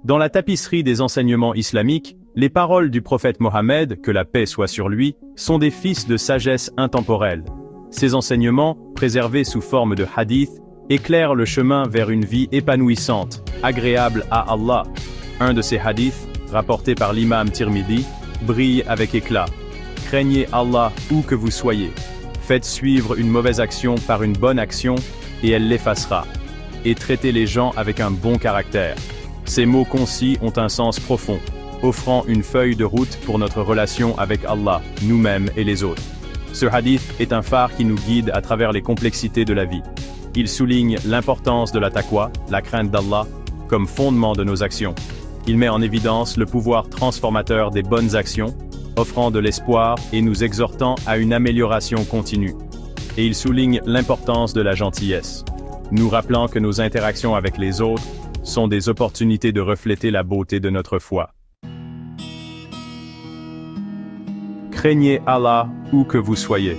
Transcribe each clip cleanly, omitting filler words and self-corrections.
Dans la tapisserie des enseignements islamiques, les paroles du prophète Mohammed, que la paix soit sur lui, sont des fils de sagesse intemporelle. Ces enseignements, préservés sous forme de hadiths, éclairent le chemin vers une vie épanouissante, agréable à Allah. Un de ces hadiths, rapporté par l'imam Tirmidhi, brille avec éclat. Craignez Allah où que vous soyez. Faites suivre une mauvaise action par une bonne action, et elle l'effacera. Et traitez les gens avec un bon caractère. Ces mots concis ont un sens profond, offrant une feuille de route pour notre relation avec Allah, nous-mêmes et les autres. Ce hadith est un phare qui nous guide à travers les complexités de la vie. Il souligne l'importance de la taqwa, la crainte d'Allah, comme fondement de nos actions. Il met en évidence le pouvoir transformateur des bonnes actions, offrant de l'espoir et nous exhortant à une amélioration continue. Et il souligne l'importance de la gentillesse, nous rappelant que nos interactions avec les autres sont des opportunités de refléter la beauté de notre foi. Craignez Allah où que vous soyez.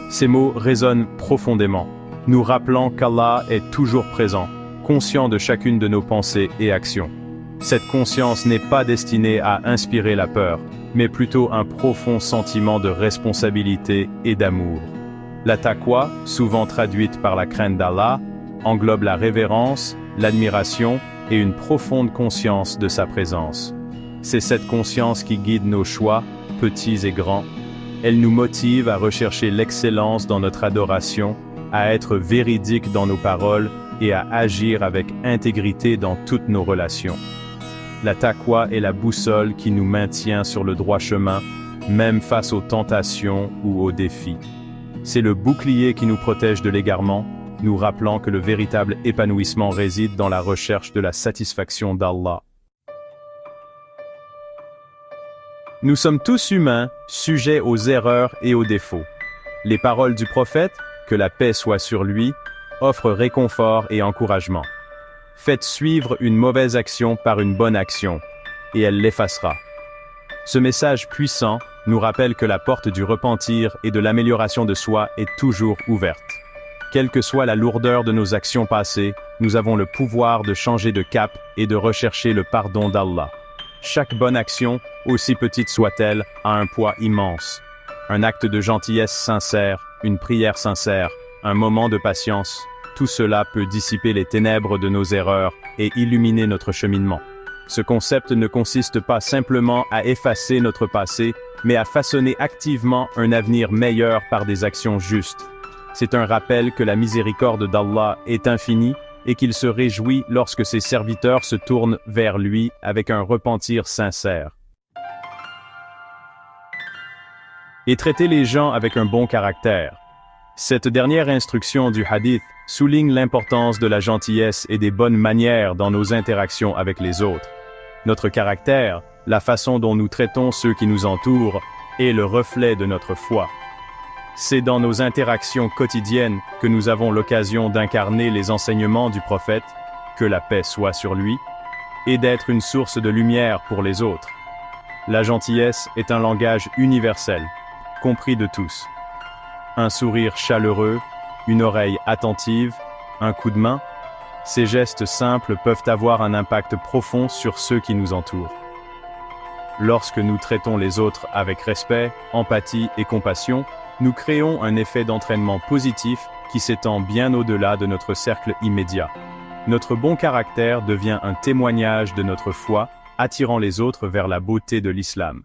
Ces mots résonnent profondément, nous rappelant qu'Allah est toujours présent, conscient de chacune de nos pensées et actions. Cette conscience n'est pas destinée à inspirer la peur, mais plutôt un profond sentiment de responsabilité et d'amour. La taqwa, souvent traduite par la crainte d'Allah, englobe la révérence, l'admiration et une profonde conscience de sa présence. C'est cette conscience qui guide nos choix, petits et grands. Elle nous motive à rechercher l'excellence dans notre adoration, à être véridique dans nos paroles et à agir avec intégrité dans toutes nos relations. La taqwa est la boussole qui nous maintient sur le droit chemin, même face aux tentations ou aux défis. C'est le bouclier qui nous protège de l'égarement, nous rappelant que le véritable épanouissement réside dans la recherche de la satisfaction d'Allah. Nous sommes tous humains, sujets aux erreurs et aux défauts. Les paroles du prophète, que la paix soit sur lui, offrent réconfort et encouragement. Faites suivre une mauvaise action par une bonne action, et elle l'effacera. Ce message puissant nous rappelle que la porte du repentir et de l'amélioration de soi est toujours ouverte. Quelle que soit la lourdeur de nos actions passées, nous avons le pouvoir de changer de cap et de rechercher le pardon d'Allah. Chaque bonne action, aussi petite soit-elle, a un poids immense. Un acte de gentillesse sincère, une prière sincère, un moment de patience, tout cela peut dissiper les ténèbres de nos erreurs et illuminer notre cheminement. Ce concept ne consiste pas simplement à effacer notre passé, mais à façonner activement un avenir meilleur par des actions justes. C'est un rappel que la miséricorde d'Allah est infinie et qu'il se réjouit lorsque ses serviteurs se tournent vers lui avec un repentir sincère. Et traiter les gens avec un bon caractère. Cette dernière instruction du hadith souligne l'importance de la gentillesse et des bonnes manières dans nos interactions avec les autres. Notre caractère, la façon dont nous traitons ceux qui nous entourent, est le reflet de notre foi. C'est dans nos interactions quotidiennes que nous avons l'occasion d'incarner les enseignements du prophète, que la paix soit sur lui, et d'être une source de lumière pour les autres. La gentillesse est un langage universel, compris de tous. Un sourire chaleureux, une oreille attentive, un coup de main, ces gestes simples peuvent avoir un impact profond sur ceux qui nous entourent. Lorsque nous traitons les autres avec respect, empathie et compassion, nous créons un effet d'entraînement positif qui s'étend bien au-delà de notre cercle immédiat. Notre bon caractère devient un témoignage de notre foi, attirant les autres vers la beauté de l'islam.